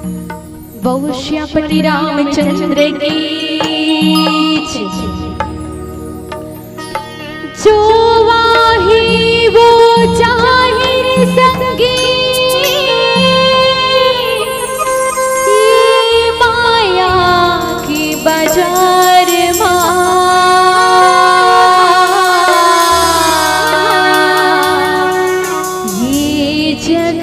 बहुश्यापति रामचंद्र की जो वाही वो जाहिर संगी ये माया की बाजार ये जग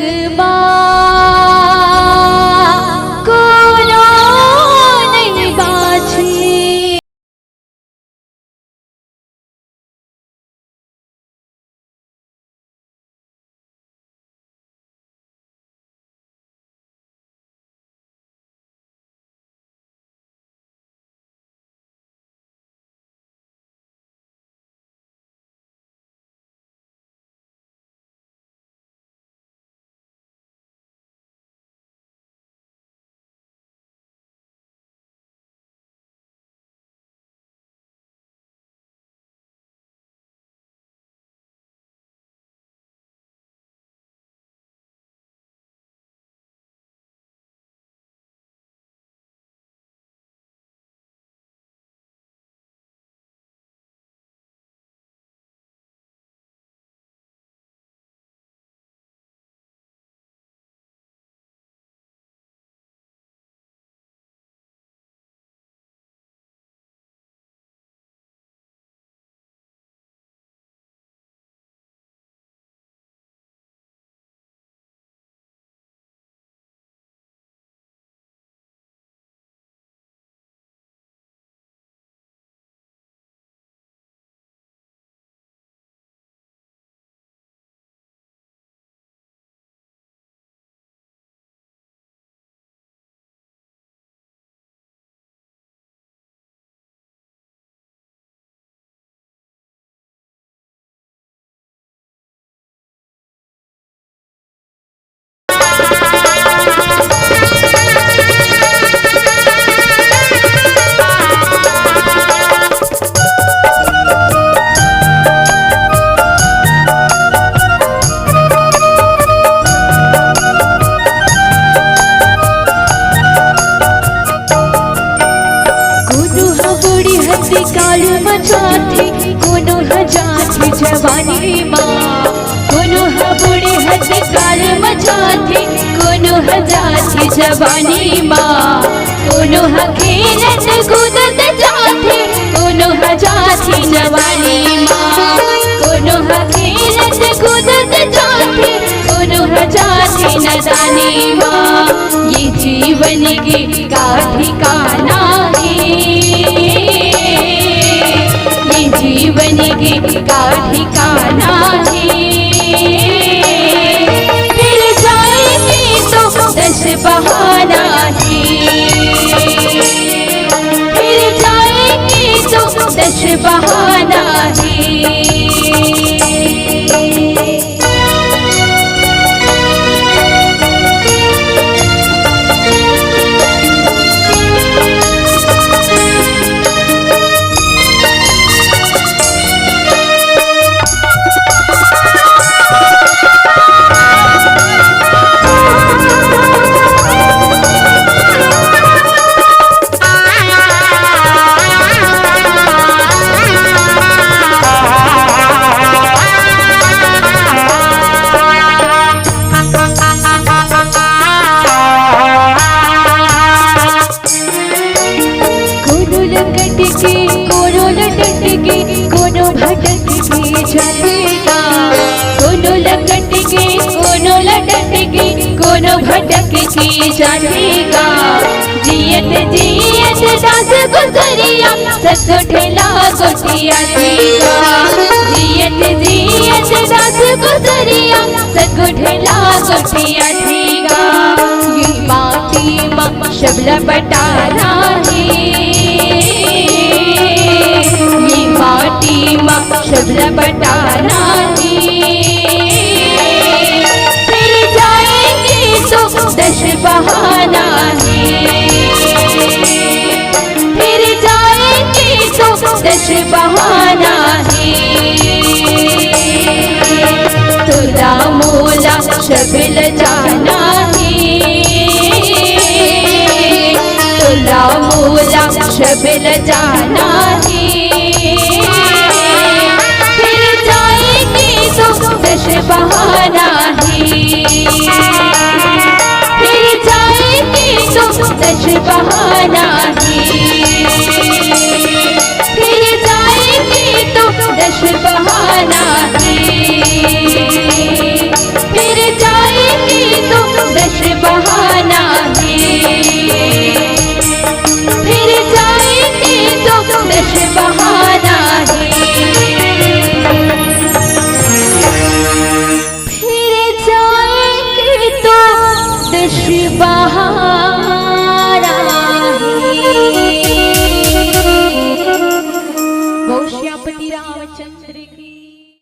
काल मचाथी कोनो हजाथी जवानी माँ कोनो बुढ़ी हद काल मचाथी कोनो हजाथी जवानी माँ कोनो खेलत कूदत जाथी कोनो हजाथी जवानी माँ कोनो खेलत कूदत जाथी कोनो हजाथी नदानी माँ ये जीवन की का ठिकाना जीवन की का ठिकाना है फिर जाएंगे तो 10 बहाना है फिर जाएंगे तो 10 बहाना है कोनो भटक के जाएगा कोनो लकट के कोनो लटक के कोनो भटक के जाएगा जियत जियत दास गुजरिया सत ठेला गोटिया देगा जियत जियत दास गुजरिया सत ठेला गोटिया देगा ये माटी माँ शबला बटाना है माटी माँ शबला बटाना है फिर जाएंगे तो 10 बहाना है फिर जाएंगे तो 10 बहाना है तुला मोला शबल जाना है शबिल जाना है। फिर जाएंगे तो दश बहाना है। फिर जाएंगे तो दश बहाना है। फिर जाएंगे तो दश बहाना है। फिर जाएंगे तो दश बहाना है। फिर जाएंगे तो दश बहाना है। फिर जाएंगे तो दश बहाना